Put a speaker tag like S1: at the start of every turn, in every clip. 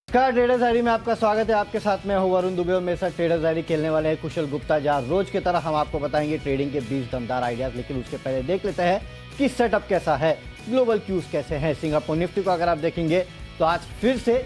S1: नमस्कार, traders diary में आपका स्वागत है। आपके साथ मैं हूं वरुण दुबे और मेरे साथ ट्रेडर्स डायरी खेलने वाले हैं कुशल गुप्ता। जहां रोज की तरह हम आपको बताएंगे ट्रेडिंग के 20 दमदार आइडियाज, लेकिन उसके पहले देख लेते हैं कि सेटअप कैसा है, ग्लोबल क्यूज कैसे हैं। सिंगापुर निफ्टी को अगर आप देखेंगे तो आज फिर से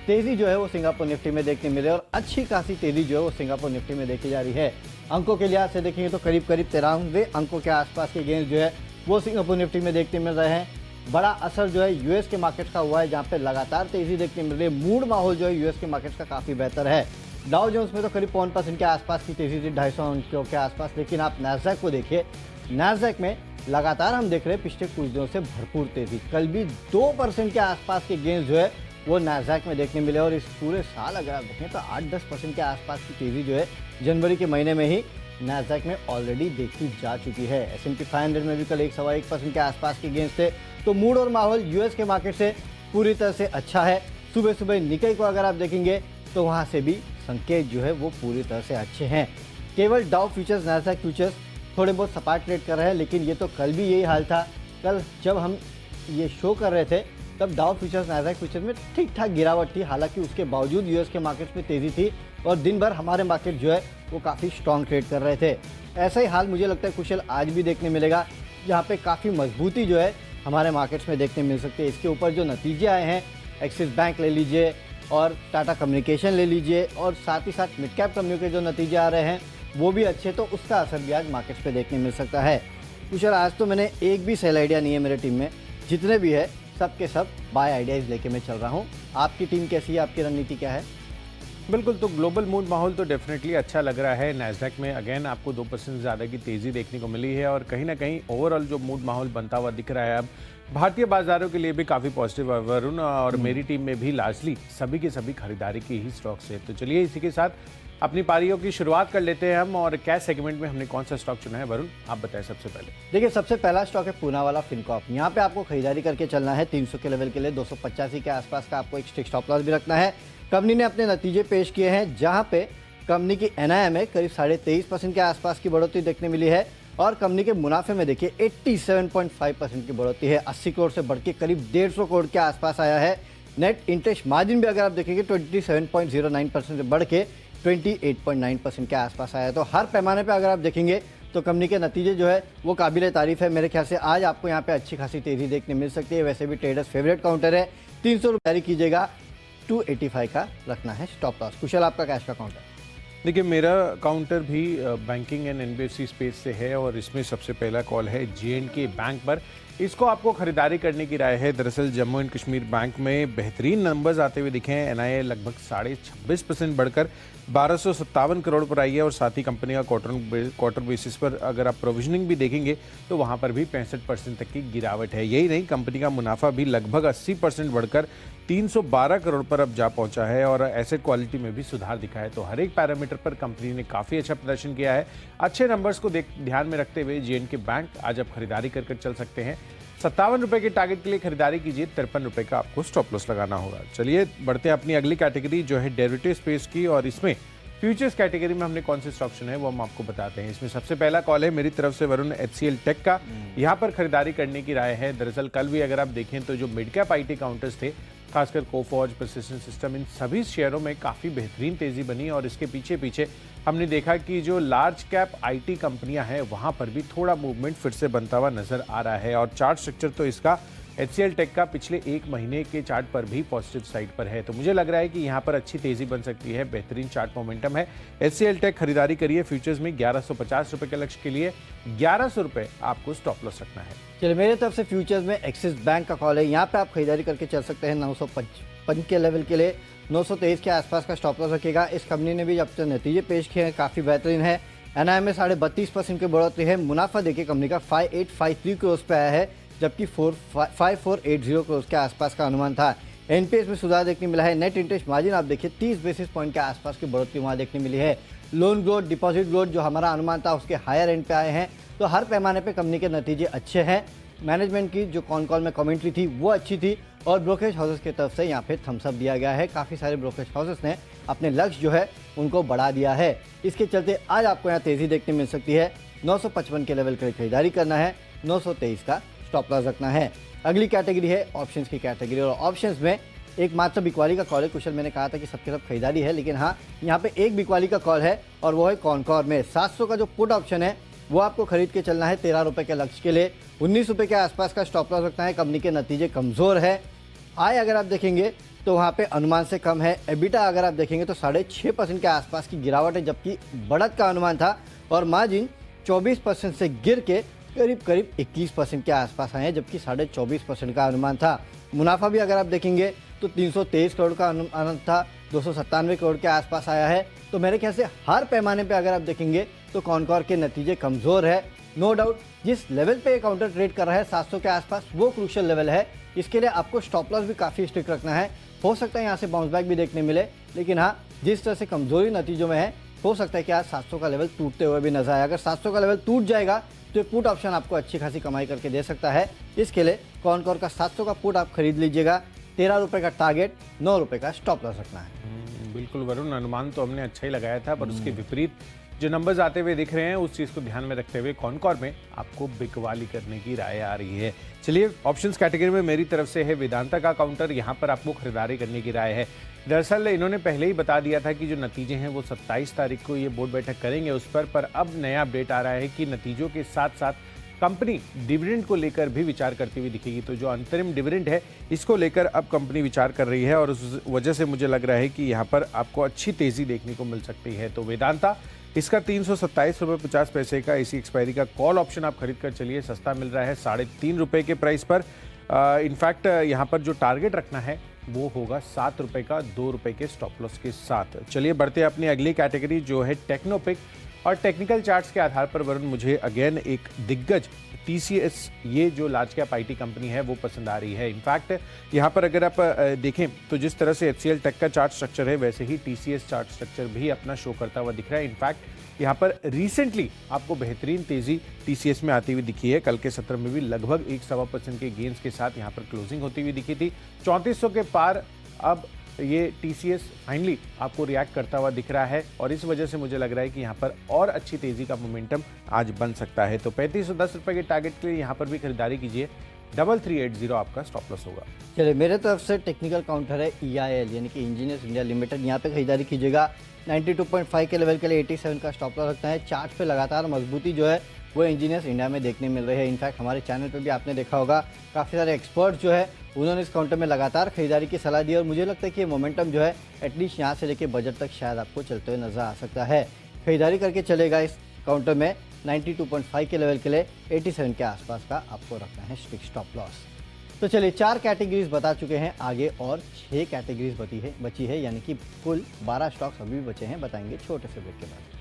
S1: तेजी जो है वो सिंगापुर निफ्टी में देखने मिले और अच्छी खासी तेजी जो है वो सिंगापुर निफ्टी में देखी जा रही है। अंकों के लिहाज से देखेंगे तो करीब 93 अंकों के आसपास के गेंस जो है वो सिंगापुर निफ्टी में देखने मिल रहे हैं। बड़ा असर जो है यूएस के मार्केट का हुआ है, जहां पे लगातार तेजी देखने मिल रही है। मूड माहौल जो है यूएस के मार्केट का काफ़ी बेहतर है। डाउ जोन्स में तो करीब 5% के आसपास की तेजी थी, 250 अंकों के आसपास। लेकिन आप नैस्डैक को देखिए, नैस्डैक में लगातार हम देख रहे हैं पिछले कुछ दिनों से भरपूर तेजी। कल भी 2% के आसपास के गेंस जो है वो नैस्डैक में देखने मिले और इस पूरे साल अगर आप देखें तो 8-10% के आसपास की तेजी जो है जनवरी के महीने में ही नैस्डैक में ऑलरेडी देखी जा चुकी है। S&P 500 में भी कल 1.25% के आसपास के गेंस थे। तो मूड और माहौल यूएस के मार्केट से पूरी तरह से अच्छा है। सुबह सुबह निक्केई को अगर आप देखेंगे तो वहां से भी संकेत जो है वो पूरी तरह से अच्छे हैं। केवल डाउ फ्यूचर्स, नैस्डैक फ्यूचर्स थोड़े बहुत सपाट ट्रेड कर रहे हैं, लेकिन ये तो कल भी यही हाल था। कल जब हम ये शो कर रहे थे तब डाउ फ्यूचर्स, नैस्डैक फ्यूचर्स में ठीक ठाक गिरावट थी। हालांकि उसके बावजूद यूएस के मार्केट में तेजी थी और दिन भर हमारे मार्केट जो है वो काफ़ी स्ट्रॉन्ग ट्रेड कर रहे थे। ऐसा ही हाल मुझे लगता है कुशल आज भी देखने मिलेगा, जहाँ पे काफ़ी मजबूती जो है हमारे मार्केट्स में देखने मिल सकती है। इसके ऊपर जो नतीजे आए हैं, एक्सिस बैंक ले लीजिए और टाटा कम्युनिकेशन ले लीजिए और साथ ही साथ मिड कैप कंपनियों के जो नतीजे आ रहे हैं वो भी अच्छे, तो उसका असर भी आज मार्केट्स पे देखने मिल सकता है। कुशल आज तो मैंने एक भी सेल आइडिया नहीं है मेरे टीम में, जितने भी है सब के सब बाय आइडियाज़ लेके मैं चल रहा हूँ। आपकी टीम कैसी है, आपकी रणनीति क्या है?
S2: बिल्कुल, तो ग्लोबल मूड माहौल तो डेफिनेटली अच्छा लग रहा है। नैस्डैक में अगेन आपको 2% ज़्यादा की तेज़ी देखने को मिली है और कहीं ना कहीं ओवरऑल जो मूड माहौल बनता हुआ दिख रहा है अब भारतीय बाजारों के लिए भी काफ़ी पॉजिटिव है वरुण। और मेरी टीम में भी लार्जली सभी के सभी खरीदारी की ही स्टॉक्स है। तो चलिए इसी के साथ अपनी पारियों की शुरुआत कर लेते हैं हम। और कैश सेगमेंट में हमने कौन सा स्टॉक चुना है वरुण, आप बताएं सबसे पहले।
S1: देखिए, सबसे पहला स्टॉक है पूनावाला फिनकॉर्प। यहाँ पे आपको खरीदारी करके चलना है 300 के लेवल के लिए। 285 के आसपास का आपको एक स्टिक स्टॉप लॉस भी रखना है। कंपनी ने अपने नतीजे पेश किए हैं, जहाँ पे कंपनी की एनआईएम में करीब 23.5% के आसपास की बढ़ोतरी देखने मिली है और कंपनी के मुनाफे में देखिए 87.5% की बढ़ोतरी है। 80 करोड़ से बढ़ के करीब 150 करोड़ के आसपास आया है। नेट इंटरेस्ट मार्जिन भी अगर आप देखेंगे 27.09% से बढ़ के 28.9% के आसपास आया है। तो हर पैमाने पे अगर आप देखेंगे तो कंपनी के नतीजे जो है वो काबिल तारीफ है। मेरे ख्याल से आज आपको यहाँ पे अच्छी खासी तेजी देखने मिल सकती है। वैसे भी ट्रेडर्स फेवरेट काउंटर है, 300 रुपये कीजिएगा, 285 का रखना है स्टॉप लॉस। कुशल, आपका कैश का काउंटर?
S2: देखिए, मेरा काउंटर भी बैंकिंग एंड एनबीएफसी स्पेस से है और इसमें सबसे पहला कॉल है J&K बैंक पर। इसको आपको खरीदारी करने की राय है। दरअसल जम्मू एंड कश्मीर बैंक में बेहतरीन नंबर्स आते हुए दिखे हैं। एनआईए लगभग 26.5% बढ़कर 1257 करोड़ पर आई है और साथ ही कंपनी का क्वार्टर बेसिस पर अगर आप प्रोविजनिंग भी देखेंगे तो वहां पर भी 65% तक की गिरावट है। यही नहीं, कंपनी का मुनाफा भी लगभग 80% बढ़कर 312 करोड़ पर अब जा पहुंचा है और एसेट क्वालिटी में भी सुधार दिखा है। तो हर एक पैरामीटर पर कंपनी ने काफ़ी अच्छा प्रदर्शन किया है। अच्छे नंबर्स को ध्यान में रखते हुए J&K बैंक आज आप खरीदारी कर चल सकते हैं। 57 रुपए के टारगेट के लिए खरीदारी कीजिए, 53 रुपए का आपको स्टॉप लॉस लगाना होगा। चलिए बढ़ते हैं अपनी अगली कैटेगरी जो है डेरिवेटिव स्पेस की, और इसमें फ्यूचर्स कैटेगरी में हमने कौन से स्टॉक चुने हैं वो हम आपको बताते हैं। इसमें सबसे पहला कॉल है मेरी तरफ से वरुण, HCL टेक का। यहाँ पर खरीदारी करने की राय है। दरअसल कल भी अगर आप देखें तो जो मिड कैप IT काउंटर्स थे, खासकर कोफॉर्ज, प्रिसिशन सिस्टम, इन सभी शेयरों में काफ़ी बेहतरीन तेजी बनी और इसके पीछे पीछे हमने देखा कि जो लार्ज कैप IT कंपनियां हैं वहां पर भी थोड़ा मूवमेंट फिर से बनता हुआ नजर आ रहा है। और चार्ट स्ट्रक्चर तो इसका HCL टेक का पिछले एक महीने के चार्ट पर भी पॉजिटिव साइड पर है। तो मुझे लग रहा है कि यहाँ पर अच्छी तेजी बन सकती है, बेहतरीन चार्ट मोमेंटम है। HCL टेक खरीदारी करिए फ्यूचर्स में 1150 रुपए के लक्ष्य के लिए 1100 रुपए आपको स्टॉप लॉस रखना है।
S1: चलिए, मेरे तरफ से फ्यूचर्स में एक्सिस बैंक का कॉल है। यहाँ पे आप खरीदारी करके चल सकते हैं 955 के लेवल के लिए। 923 के आसपास का स्टॉप लॉस रखेगा। इस कंपनी ने भी जब तक नतीजे पेश किए हैं काफ़ी बेहतरीन है। एनआईएम में 32.5% की बढ़ोतरी है। मुनाफा देखिए कंपनी का 5853 करोड़ पे आया है, जबकि 5480 करोड़ के आसपास का अनुमान था। एनपीएस में सुधार देखने मिला है। नेट इंटरेस्ट मार्जिन आप देखिए 30 बेसिस पॉइंट के आसपास की बढ़ोतरी वहाँ देखने मिली है। लोन ग्रोथ, डिपॉजिट ग्रोथ जो हमारा अनुमान था उसके हायर एंड पे आए हैं। तो हर पैमाने पे कंपनी के नतीजे अच्छे हैं। मैनेजमेंट की जो कॉल में कमेंट्री थी वो अच्छी थी और ब्रोकरेज हाउसेस की तरफ से यहाँ पे थम्स अप दिया गया है। काफ़ी सारे ब्रोकरेज हाउसेस ने अपने लक्ष्य जो है उनको बढ़ा दिया है। इसके चलते आज आपको यहाँ तेज़ी देखने मिल सकती है। 955 के लेवल की खरीदारी करना है, 923 का स्टॉप लॉस रखना है। अगली कैटेगरी है ऑप्शंस की कैटेगरी और ऑप्शंस में एक मात्र बिकवाली का कॉल है। कुशल, मैंने कहा था कि सबकी तरफ खरीदारी है, लेकिन हाँ, यहाँ पे एक बिकवाली का कॉल है और वो है कॉनकॉर में। 700 का जो पुट ऑप्शन है वो आपको खरीद के चलना है 13 रुपये के लक्ष्य के लिए। 19 रुपये के आसपास का स्टॉप लॉस रखना है। कंपनी के नतीजे कमज़ोर है। आय अगर आप देखेंगे तो वहाँ पे अनुमान से कम है। एबिटा अगर आप देखेंगे तो 6.5% के आसपास की गिरावट है, जबकि बढ़त का अनुमान था। और मार्जिन 24% से गिर के करीब 21% के आसपास आए हैं, जबकि 24.5% का अनुमान था। मुनाफा भी अगर आप देखेंगे तो 323 करोड़ का अनुमान था, 297 करोड़ के आसपास आया है। तो मेरे ख्याल से हर पैमाने पे अगर आप देखेंगे तो कॉनकॉर के नतीजे कमज़ोर है। नो डाउट जिस लेवल पे काउंटर ट्रेड कर रहा है 700 के आसपास, वो क्रूशियल लेवल है। इसके लिए आपको स्टॉप लॉस भी काफ़ी स्ट्रिक्ट रखना है। हो सकता है यहाँ से बाउंस बैक भी देखने मिले, लेकिन हाँ, जिस तरह से कमजोरी नतीजों में है, हो सकता है कि आज 700 का लेवल टूटते हुए भी नजर आए। अगर 700 का लेवल टूट जाएगा तो पुट ऑप्शन आपको अच्छी खासी कमाई करके दे सकता है। इसके लिए कॉनकॉर का 700 का पुट आप खरीद लीजिएगा। 13 रुपये का टारगेट, 9 रुपये का स्टॉप लॉस रखना है।
S2: बिल्कुल वरुण, अनुमान तो हमने अच्छा ही लगाया था, पर उसके विपरीत जो नंबर्स आते हुए दिख रहे हैं उस चीज़ को ध्यान में रखते हुए कॉनकॉर में आपको बिकवाली करने की राय आ रही है। चलिए, ऑप्शंस कैटेगरी में मेरी तरफ से है वेदांता का काउंटर। यहाँ पर आपको खरीदारी करने की राय है। दरअसल इन्होंने पहले ही बता दिया था कि जो नतीजे हैं वो 27 तारीख को ये बोर्ड बैठक करेंगे उस पर अब नया अपडेट आ रहा है कि नतीजों के साथ साथ कंपनी डिविडेंड को लेकर भी विचार करती हुई दिखेगी। तो जो अंतरिम डिविडेंड है इसको लेकर अब कंपनी विचार कर रही है और उस वजह से मुझे लग रहा है कि यहाँ पर आपको अच्छी तेजी देखने को मिल सकती है। तो वेदांता, इसका 327 रुपये 50 पैसे का इसी एक्सपायरी का कॉल ऑप्शन आप खरीद कर चलिए। सस्ता मिल रहा है 3.5 रुपये के प्राइस पर। इनफैक्ट यहाँ पर जो टारगेट रखना है वो होगा 7 रुपये का 2 रुपये के स्टॉप लॉस के साथ। चलिए बढ़ते हैं अपनी अगली कैटेगरी जो है टेक्नोपिक। और टेक्निकल चार्ट्स के आधार पर वरुण मुझे अगेन एक दिग्गज TCS, ये जो लार्ज कैप IT कंपनी है वो पसंद आ रही है। इनफैक्ट यहाँ पर अगर आप देखें तो जिस तरह से HCL टेक का चार्ट स्ट्रक्चर है वैसे ही TCS चार्ट स्ट्रक्चर भी अपना शो करता हुआ दिख रहा है। इनफैक्ट यहाँ पर रिसेंटली आपको बेहतरीन तेजी TCS में आती हुई दिखी है। कल के सत्र में भी लगभग 1.25% के गेंस के साथ यहाँ पर क्लोजिंग होती हुई दिखी थी। 3400 के पार अब ये TCS फाइनली आपको रिएक्ट करता हुआ दिख रहा है और इस वजह से मुझे लग रहा है कि यहाँ पर और अच्छी तेजी का मोमेंटम आज बन सकता है। तो 3510 रुपये के टारगेट के लिए यहाँ पर भी खरीदारी कीजिए। 3380 आपका स्टॉप लॉस होगा।
S1: चलिए, मेरे तरफ से टेक्निकल काउंटर है EIL यानी कि इंजीनियर्स इंडिया लिमिटेड। यहाँ पे खरीदारी कीजिएगा। 92.5 के लेवल के लिए 87 का स्टॉप लॉस रखना है। चार्ट पे लगातार मजबूती जो है वो इंजीनियर्स इंडिया में देखने मिल रही है। इनफैक्ट हमारे चैनल पे भी आपने देखा होगा काफ़ी सारे एक्सपर्ट जो है उन्होंने इस काउंटर में लगातार खरीदारी की सलाह दी और मुझे लगता है कि ये मोमेंटम जो है एटलीस्ट यहाँ से लेके बजट तक शायद आपको चलते हुए नजर आ सकता है। खरीदारी करके चलेगा इस काउंटर में। 92.5 के लेवल के लिए 87 के आसपास का आपको रखना है स्ट्रिक्ट स्टॉप लॉस। तो चलिए, 4 कैटेगरीज बता चुके हैं, आगे और 6 कैटेगरीज बची है यानी कि कुल 12 स्टॉक्स अभी भी बचे हैं। बताएंगे छोटे से ब्रेक के बाद।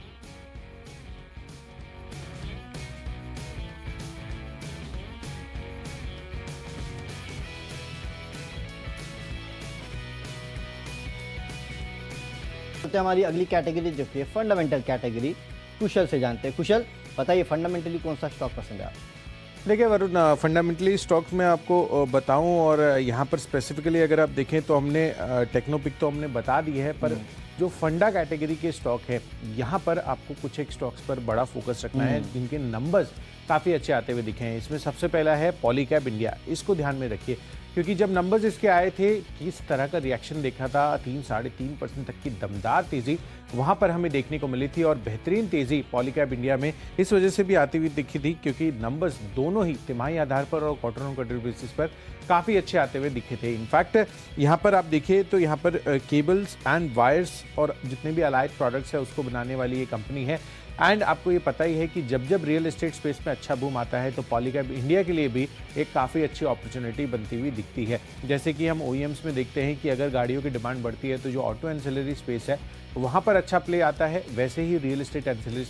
S1: हमारी अगली कैटेगरी जो है फंडामेंटल कैटेगरी, कुशल से जानते हैं। कुशल, बताइए फंडामेंटली कौन सा स्टॉक पसंद है आपको?
S2: देखिए वरुण, फंडामेंटली स्टॉक्स में आपको बताऊं और यहाँ पर स्पेसिफिकली अगर आप देखें तो हमने टेक्नोपिक तो हमने बता दी है, पर जो फंडा कैटेगरी के स्टॉक है यहाँ पर आपको कुछ एक स्टॉक्स पर बड़ा फोकस रखना है जिनके नंबर्स काफ़ी अच्छे आते हुए दिखे हैं। इसमें सबसे पहला है पॉलीकैब इंडिया। इसको ध्यान में रखिए क्योंकि जब नंबर्स इसके आए थे किस तरह का रिएक्शन देखा था, 3-3.5% तक की दमदार तेजी वहां पर हमें देखने को मिली थी और बेहतरीन तेजी पॉलीकैब इंडिया में इस वजह से भी आती हुई दिखी थी क्योंकि नंबर्स दोनों ही तिमाही आधार पर और क्वार्टर ऑन क्वार्टर बेसिस पर काफ़ी अच्छे आते हुए दिखे थे। इनफैक्ट यहाँ पर आप देखिए तो यहाँ पर केबल्स एंड वायर्स और जितने भी अलाइड प्रोडक्ट्स है उसको बनाने वाली ये कंपनी है। एंड आपको ये पता ही है कि जब जब रियल एस्टेट स्पेस में अच्छा बूम आता है तो पॉलीकैब इंडिया के लिए भी एक काफ़ी अच्छी अपॉर्चुनिटी बनती हुई दिखती है। जैसे कि हम OEMs में देखते हैं कि अगर गाड़ियों की डिमांड बढ़ती है तो जो ऑटो एंसिलरी स्पेस है वहाँ पर अच्छा प्ले आता है, वैसे ही रियल एस्टेट एंसिलरी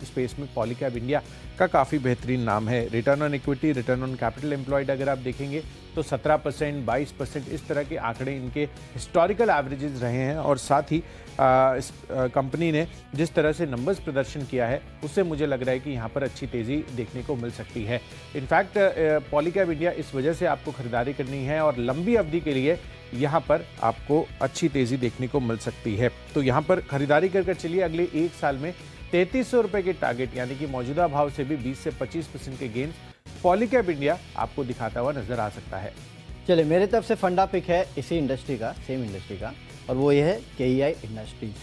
S2: स्पेस में पॉलीकैब इंडिया का काफ़ी बेहतरीन नाम है। Return on equity, return on capital employed अगर आप देखेंगे तो 17%, 22% इस तरह के आंकड़े इनके हिस्टोरिकल एवरेजेस रहे हैं और साथ ही इस कंपनी ने जिस तरह से नंबर्स प्रदर्शन किया है उससे मुझे लग रहा है कि यहाँ पर अच्छी तेज़ी देखने को मिल सकती है। इनफैक्ट पॉलीकैब इंडिया इस वजह से आपको खरीदारी करनी है और लंबी अवधि के लिए यहाँ पर आपको अच्छी तेज़ी देखने को मिल सकती है। तो यहाँ पर खरीदारी कर चलिए। अगले 1 साल में 3300 रुपये के टारगेट यानी कि मौजूदा भाव से भी 20 से 25% के गेंस पॉलीकैब इंडिया आपको दिखाता हुआ नजर आ सकता है।
S1: चलिए, मेरे तरफ से फंडा पिक है इसी इंडस्ट्री का, सेम इंडस्ट्री का, और वो ये है KEI इंडस्ट्रीज।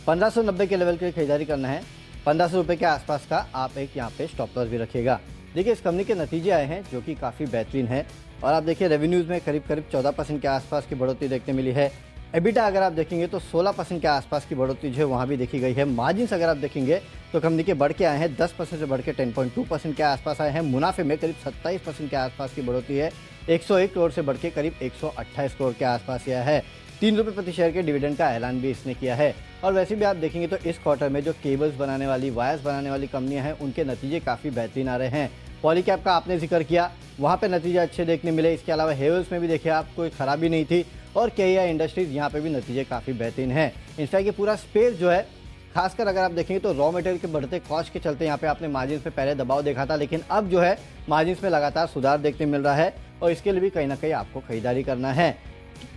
S1: 1590 के लेवल की खरीदारी करना है। 1500 रुपये के आसपास का आप एक यहाँ पे स्टॉप लॉस भी रखिएगा। देखिए, इस कंपनी के नतीजे आए हैं जो कि काफ़ी बेहतरीन है, और आप देखिए रेवेन्यूज़ में करीब 14% के आसपास की बढ़ोतरी देखने मिली है। एबिटा अगर आप देखेंगे तो 16% के आसपास की बढ़ोतरी जो है वहाँ भी देखी गई है। मार्जिन्स अगर आप देखेंगे तो कंपनी के बढ़ के आए हैं, 10% से बढ़ के 10.2% के आसपास आए हैं। मुनाफे में करीब 27% के आसपास की बढ़ोतरी है। 101 करोड़ से बढ़ के करीब 128 करोड़ के आसपास यह है। 3 रुपये प्रति शेयर के डिविडेंड का ऐलान भी इसने किया है। और वैसे भी आप देखेंगे तो इस क्वार्टर में जो केबल्स बनाने वाली, वायर्स बनाने वाली कंपनियां हैं, उनके नतीजे काफ़ी बेहतरीन आ रहे हैं। पॉलीकैब का आपने जिक्र किया, वहाँ पे नतीजे अच्छे देखने मिले। इसके अलावा हेवल्स में भी देखिए आप, कोई खराबी नहीं थी, और KEI इंडस्ट्रीज यहाँ पे भी नतीजे काफ़ी बेहतरीन हैं। इनफैक्ट ये पूरा स्पेस जो है, खासकर अगर आप देखेंगे तो रॉ मटेरियल के बढ़ते कॉस्ट के चलते यहाँ पे आपने मार्जिन पे पहले दबाव देखा था, लेकिन अब जो है मार्जिन में लगातार सुधार देखने मिल रहा है, और इसके लिए भी कहीं ना कहीं आपको खरीदारी करना है।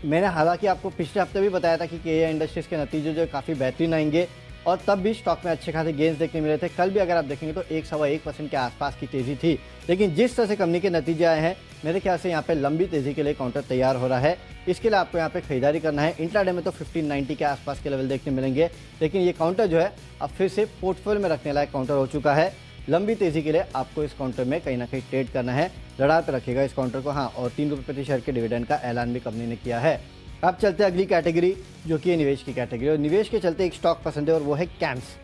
S1: मैंने हालांकि आपको पिछले हफ्ते भी बताया था कि KEI इंडस्ट्रीज के नतीजे जो काफ़ी बेहतरीन आएंगे, और तब भी स्टॉक में अच्छे खासे गेंस देखने मिले थे। कल भी अगर आप देखेंगे तो 1.1% के आसपास की तेज़ी थी, लेकिन जिस तरह से कंपनी के नतीजे आए हैं, मेरे ख्याल से यहाँ पे लंबी तेज़ी के लिए काउंटर तैयार हो रहा है। इसके लिए आपको यहाँ पे खरीदारी करना है। इंट्राडे में तो 1590 के आसपास के लेवल देखने मिलेंगे, लेकिन ये काउंटर जो है अब फिर से पोर्टफोलियो में रखने लायक काउंटर हो चुका है। लंबी तेज़ी के लिए आपको इस काउंटर में कहीं ना कहीं ट्रेड करना है, रडार पर रखिएगा इस काउंटर को। हाँ, और 3 रुपये प्रति शेयर के डिविडेंड का ऐलान भी कंपनी ने किया है। अब चलते हैं अगली कैटेगरी, जो कि है निवेश की कैटेगरी, और निवेश के चलते एक स्टॉक पसंद है, और वो है कैम्स।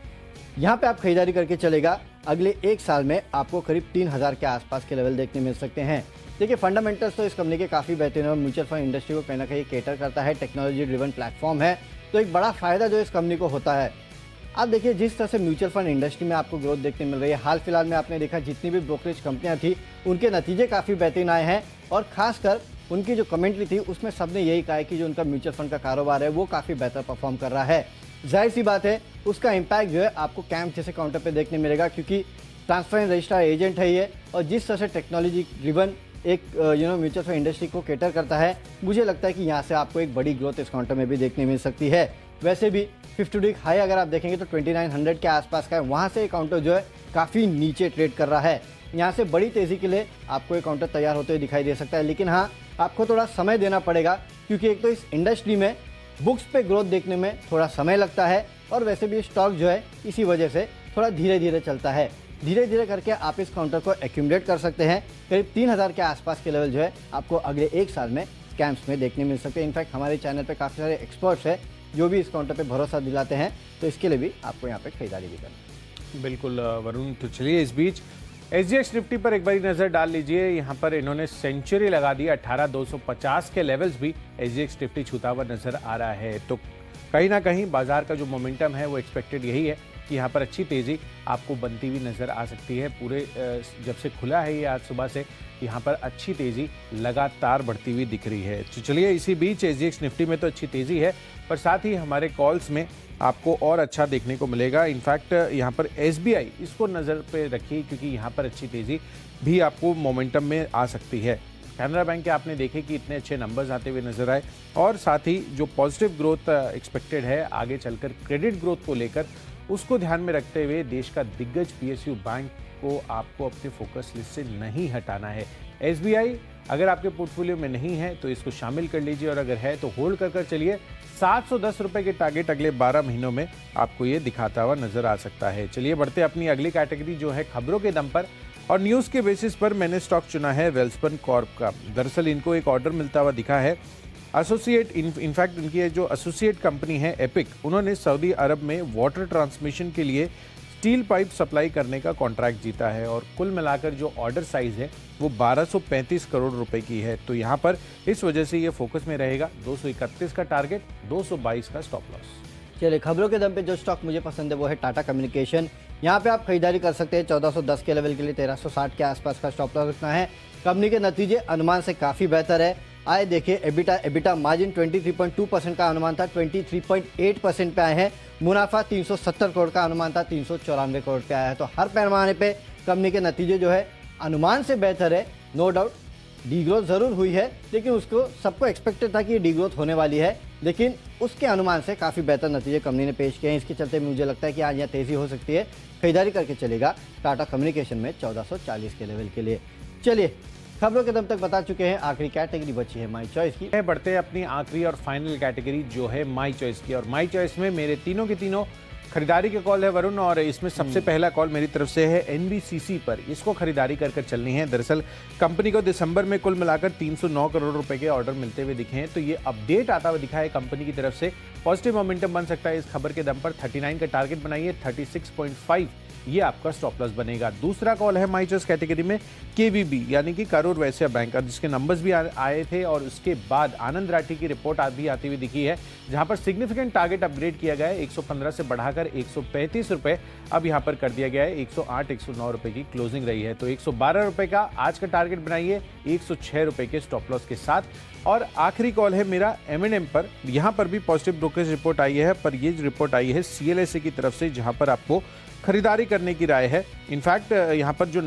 S1: यहाँ पे आप खरीदारी करके चलेगा, अगले 1 साल में आपको करीब 3000 के आसपास के लेवल देखने मिल सकते हैं। देखिए, फंडामेंटल्स तो इस कंपनी के काफ़ी बेहतरीन है, और म्यूचुअल फंड इंडस्ट्री को कहीं ना कहीं केटर करता है, टेक्नोलॉजी ड्रिवन प्लेटफॉर्म है, तो एक बड़ा फायदा जो इस कंपनी को होता है। आप देखिए, जिस तरह से म्यूचुअल फंड इंडस्ट्री में आपको ग्रोथ देखने मिल रही है, हाल फिलहाल में आपने देखा जितनी भी ब्रोकरेज कंपनियां थी, उनके नतीजे काफ़ी बेहतरीन आए हैं, और खासकर उनकी जो कमेंट्री थी उसमें सबने यही कहा है कि जो उनका म्यूचुअल फंड का कारोबार है वो काफ़ी बेहतर परफॉर्म कर रहा है। जाहिर सी बात है, उसका इम्पैक्ट जो है आपको कैम्प जैसे काउंटर पे देखने मिलेगा, क्योंकि ट्रांसफर रजिस्ट्रार एजेंट है ये, और जिस तरह से टेक्नोलॉजी ड्रिवन एक म्यूचुअल फंड इंडस्ट्री को केटर करता है, मुझे लगता है कि यहाँ से आपको एक बड़ी ग्रोथ इस काउंटर में भी देखने मिल सकती है। वैसे भी 50 वीक हाई अगर आप देखेंगे तो 2900 के आसपास का है, वहाँ से काउंटर जो है काफ़ी नीचे ट्रेड कर रहा है। यहाँ से बड़ी तेज़ी के लिए आपको एक काउंटर तैयार होते हुए दिखाई दे सकता है, लेकिन हाँ, आपको थोड़ा समय देना पड़ेगा, क्योंकि एक तो इस इंडस्ट्री में बुक्स पे ग्रोथ देखने में थोड़ा समय लगता है, और वैसे भी स्टॉक जो है इसी वजह से थोड़ा धीरे धीरे चलता है। धीरे धीरे करके आप इस काउंटर को एक्यूमुलेट कर सकते हैं। करीब 3000 के आसपास के लेवल जो है आपको अगले 1 साल में कैंप्स में देखने मिल सकते हैं। इनफैक्ट हमारे चैनल पे काफ़ी सारे एक्सपर्ट्स हैं जो भी इस काउंटर पे भरोसा दिलाते हैं, तो इसके लिए भी आपको यहाँ पे खरीदारी भी करनी है।
S2: बिल्कुल वरुण, तो चलिए इस बीच SGX निफ्टी पर एक बारी नज़र डाल लीजिए। यहाँ पर इन्होंने सेंचुरी लगा दी, 18250 के लेवल्स भी SGX निफ्टी छूता हुआ नजर आ रहा है। तो कहीं ना कहीं बाजार का जो मोमेंटम है वो एक्सपेक्टेड यही है कि यहाँ पर अच्छी तेज़ी आपको बनती हुई नज़र आ सकती है। पूरे जब से खुला है ये आज सुबह से, यहाँ पर अच्छी तेज़ी लगातार बढ़ती हुई दिख रही है। तो चलिए, इसी बीच SGX निफ्टी में तो अच्छी तेज़ी है, पर साथ ही हमारे कॉल्स में आपको और अच्छा देखने को मिलेगा। इनफैक्ट यहाँ पर SBI, इसको नज़र पे रखिए, क्योंकि यहाँ पर अच्छी तेज़ी भी आपको मोमेंटम में आ सकती है। कैनरा बैंक के आपने देखे कि इतने अच्छे नंबर्स आते हुए नजर आए, और साथ ही जो पॉजिटिव ग्रोथ एक्सपेक्टेड है आगे चलकर क्रेडिट ग्रोथ को लेकर, उसको ध्यान में रखते हुए देश का दिग्गज PSU बैंक को आपको अपने फोकस लिस्ट से नहीं हटाना है। SBI अगर आपके पोर्टफोलियो में नहीं है तो इसको शामिल कर लीजिए, और अगर है तो होल्ड कर चलिए। 710 रुपए के टारगेट अगले 12 महीनों में आपको ये दिखाता हुआ नजर आ सकता है। चलिए बढ़ते अपनी अगली कैटेगरी, जो है खबरों के दम पर और न्यूज़ के बेसिस पर मैंने स्टॉक चुना है वेल्सपन कॉर्प का। दरअसल इनको एक ऑर्डर मिलता हुआ दिखा है। एसोसिएट इनफैक्ट इनकी जो एसोसिएट कंपनी है एपिक, उन्होंने सऊदी अरब में वाटर ट्रांसमिशन के लिए स्टील पाइप सप्लाई करने का कॉन्ट्रैक्ट जीता है, और कुल मिलाकर जो ऑर्डर साइज है वो 1235 करोड़ रुपए की है। तो यहाँ पर इस वजह से ये फोकस में रहेगा। 231 का टारगेट, 222 का स्टॉप लॉस।
S1: चलिए, खबरों के दम पे जो स्टॉक मुझे पसंद है वो है टाटा कम्युनिकेशन। यहाँ पे आप खरीदारी कर सकते हैं 1410 के लेवल के लिए 1360 के आसपास का स्टॉप लॉस रखना है। कंपनी के नतीजे अनुमान से काफ़ी बेहतर है। आए देखिए, एबिटा मार्जिन 23.2% का अनुमान था, 23.8% पे आए हैं। मुनाफा 370 करोड़ का अनुमान था, 394 करोड़ पे आया है। तो हर पैमाने पे कंपनी के नतीजे जो है अनुमान से बेहतर है। नो डाउट डीग्रोथ ज़रूर हुई है, लेकिन उसको सबको एक्सपेक्टेड था कि ये डीग्रोथ होने वाली है, लेकिन उसके अनुमान से काफ़ी बेहतर नतीजे कंपनी ने पेश किए हैं। इसके चलते मुझे लगता है कि आज यहाँ तेज़ी हो सकती है। खरीदारी करके चलेगा टाटा कम्युनिकेशन में 1440 के लेवल के लिए। चलिए, खबरों के दम तक बता चुके हैं, आखिरी कैटेगरी बची है माई चॉइस की।
S2: बढ़ते हैं अपनी आखिरी और फाइनल कैटेगरी जो है माई चॉइस की, और माई चॉइस में मेरे तीनों के तीनों खरीदारी के कॉल है वरुण, और इसमें सबसे पहला कॉल मेरी तरफ से है एनबीसीसी पर। इसको खरीदारी कर चलनी है। दरअसल कंपनी को दिसंबर में कुल मिलाकर 309 करोड़ रुपए के ऑर्डर मिलते हुए दिखे हैं, तो ये अपडेट आता हुआ दिखा है कंपनी की तरफ से। पॉजिटिव मोमेंटम बन सकता है इस खबर के दम पर। 39 का टारगेट बनाइए, 36.5 ये आपका स्टॉप लॉस बनेगा। दूसरा कॉल है माई चॉइस कैटेगरी में केवीबी यानी कि करूर वैश्य बैंक, जिसके नंबर्स भी आए थे, और उसके बाद आनंद राठी की रिपोर्ट भी आती हुई दिखी है, जहां पर सिग्निफिकेंट टारगेट अपग्रेड किया गया है। 115 से बढ़ाकर 135 रुपए अब यहां पर कर दिया गया है। 108 109 रुपए की क्लोजिंग रही है, तो 112 रुपए का आज का टारगेट बनाइए 106 रुपए के स्टॉप लॉस के साथ। और आखिरी कॉल है मेरा एमएनएम पर। यहां पर भी पॉजिटिव ब्रोकरेज रिपोर्ट आई है, पर ये रिपोर्ट आई है सीएलएसए की तरफ से, जहां पर आपको खरीदारी करने की राय है। इनफैक्ट यहाँ पर जो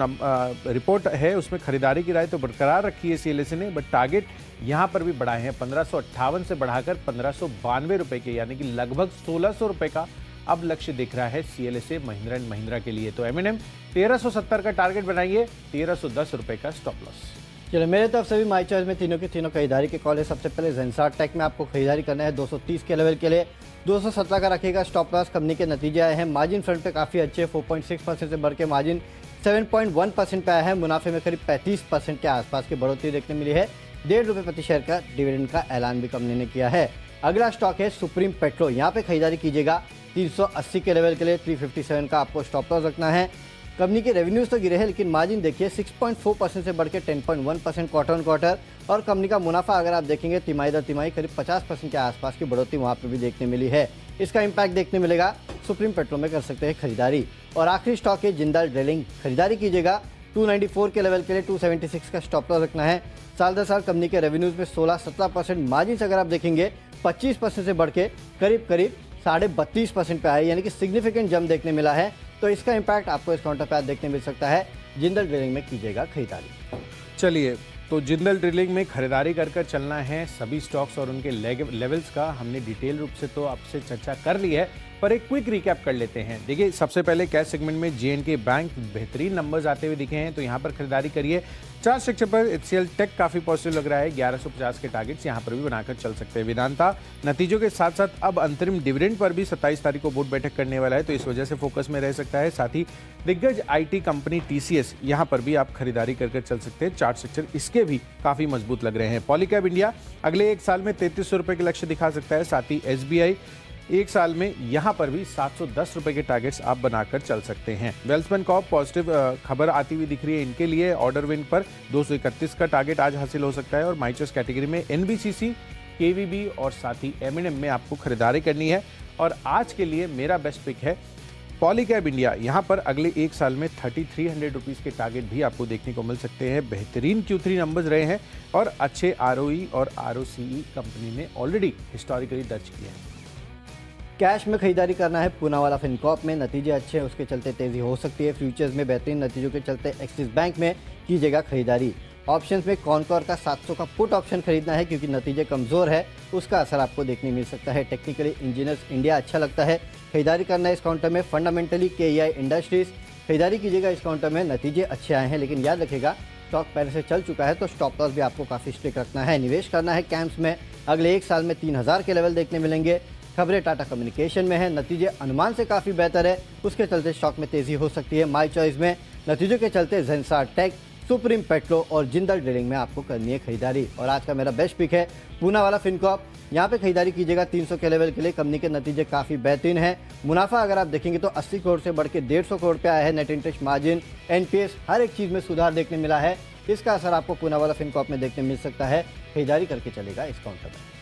S2: रिपोर्ट है उसमें खरीदारी की राय तो बरकरार रखी है सीएलएसए ने, बट टारगेट यहाँ पर भी बढ़ाए हैं 1558 से बढ़ाकर 1592 रुपए के, यानी कि लगभग 1600 रुपए का अब लक्ष्य दिख रहा है सीएलएसए महिंद्रा एंड महिंद्रा के लिए। तो एमएनएम 1370 का टारगेट बनाइए, 1310 रुपए का स्टॉप लॉस।
S1: चलो, मेरे तरफ से भी माई चॉइस में तीनों के तीनों खरीदारी के कॉल है। सबसे पहले जेंसार टेक में आपको खरीदारी करना है 230 के लेवल के लिए, 217 का रखेगा स्टॉप लॉस। कंपनी के नतीजे आए हैं, मार्जिन फ्रंट पे काफ़ी अच्छे, 4.6% से बढ़ के मार्जिन 7.1% पे आया है। मुनाफे में करीब 35% के आसपास की बढ़ोतरी देखने मिली है। ₹1.5 प्रति शेयर का डिविडेंड का ऐलान भी कंपनी ने किया है। अगला स्टॉक है सुप्रीम पेट्रो। यहाँ पे खरीदारी कीजिएगा 380 के लेवल के लिए, 357 का आपको स्टॉप लॉस रखना है। कंपनी के रेवेन्यूज तो गिरे हैं, लेकिन मार्जिन देखिए 6.4% से बढ़ के 10.1% क्वार्टर ऑन क्वार्टर। और कंपनी का मुनाफा अगर आप देखेंगे तिमाही दर तिमाही करीब 50% के आसपास की बढ़ोतरी वहाँ पे भी देखने मिली है। इसका इम्पैक्ट देखने मिलेगा, सुप्रीम पेट्रो में कर सकते हैं खरीदारी। और आखिरी स्टॉक है जिंदाल ड्रिलिंग। खरीदारी कीजिएगा 294 के लेवल के लिए, 276 का स्टॉप लॉस रखना है। साल दर साल कंपनी के रेवेन्यूज में 16-17%, मार्जिन अगर आप देखेंगे 25% से बढ़ के करीब 32.5% पे आए, यानी कि सिग्निफिकेंट जंप देखने मिला है। तो इसका इम्पैक्ट आपको इस काउंटर पे देखने मिल सकता है। जिंदल ड्रिलिंग में कीजिएगा खरीदारी।
S2: चलिए, तो जिंदल ड्रिलिंग में खरीदारी कर चलना है। सभी स्टॉक्स और उनके लेवल्स का हमने डिटेल रूप से तो आपसे चर्चा कर ली है, पर एक क्विक रिकैप कर लेते हैं। देखिए, सबसे पहले कैश सेगमेंट में जे&के बैंक बेहतरीन नंबर्स आते हुए दिखे हैं, तो यहाँ पर खरीदारी करिए। चार्ट स्ट्रक्चर पर एचसीएल टेक काफी पॉजिटिव लग रहा है, 1150 के टारगेट्स यहाँ पर भी बनाकर चल सकते हैं। वेदांता नतीजों के साथ साथ अब अंतरिम डिविडेंड पर भी 27 तारीख को बोर्ड बैठक करने वाला है, तो इस वजह से फोकस में रह सकता है। साथ ही दिग्गज आईटी कंपनी टीसीएस, यहाँ पर भी आप खरीदारी कर चल सकते हैं। चार्ट स्ट्रक्चर इसके भी काफी मजबूत लग रहे हैं। पॉलीकैब इंडिया अगले एक साल में 3300 रुपए के लक्ष्य दिखा सकता है। साथ ही एसबीआई एक साल में यहां पर भी 710 रुपए के टारगेट्स आप बनाकर चल सकते हैं। वेल्समैन कॉर्प पॉजिटिव खबर आती हुई दिख रही है इनके लिए। ऑर्डर विन पर 231 का टारगेट आज हासिल हो सकता है। और माई चॉइस कैटेगरी में एनबीसीसी, केवीबी और साथ ही एमएनएम में आपको खरीदारी करनी है। और आज के लिए मेरा बेस्ट पिक है पॉलीकैब इंडिया। यहाँ पर अगले एक साल में 3300 रुपीज़ के टारगेट भी आपको देखने को मिल सकते हैं। बेहतरीन Q3 नंबर्स रहे हैं और अच्छे ROE और ROCE कंपनी ने ऑलरेडी हिस्टोरिकली दर्ज किए हैं।
S1: कैश में खरीदारी करना है पूनावाला फिनकॉर्प में, नतीजे अच्छे हैं, उसके चलते तेजी हो सकती है। फ्यूचर्स में बेहतरीन नतीजों के चलते एक्सिस बैंक में कीजिएगा खरीदारी। ऑप्शंस में कॉनकॉर का 700 का पुट ऑप्शन खरीदना है, क्योंकि नतीजे कमज़ोर है, उसका असर आपको देखने मिल सकता है। टेक्निकली इंजीनियर्स इंडिया अच्छा लगता है, खरीदारी करना है इस काउंटर में। फंडामेंटली KEI इंडस्ट्रीज खरीदारी कीजिएगा इस काउंटर में। नतीजे अच्छे आए हैं, लेकिन याद रखिएगा स्टॉक पहले से चल चुका है, तो स्टॉप लॉस भी आपको काफ़ी स्ट्रिक्ट रखना है। निवेश करना है कैम्प्स में, अगले एक साल में 3000 के लेवल देखने मिलेंगे। खबरें टाटा कम्युनिकेशन में है, नतीजे अनुमान से काफ़ी बेहतर है, उसके चलते स्टॉक में तेजी हो सकती है। माई चॉइस में नतीजों के चलते जेंसार टेक, सुप्रीम पेट्रो और जिंदल ड्रिलिंग में आपको करनी है खरीदारी। और आज का मेरा बेस्ट पिक है पूनावाला फिनकॉर्प। यहाँ पे खरीदारी कीजिएगा 300 के लेवल के लिए। कंपनी के नतीजे काफ़ी बेहतरीन है। मुनाफा अगर आप देखेंगे तो 80 करोड़ से बढ़ के 150 करोड़ पे आया है। नेट इंटरेस्ट मार्जिन, NPS हर एक चीज़ में सुधार देखने मिला है। इसका असर आपको पूनावाला फिनकॉर्प में देखने मिल सकता है। खरीदारी करके चलेगा इस काउंटर में।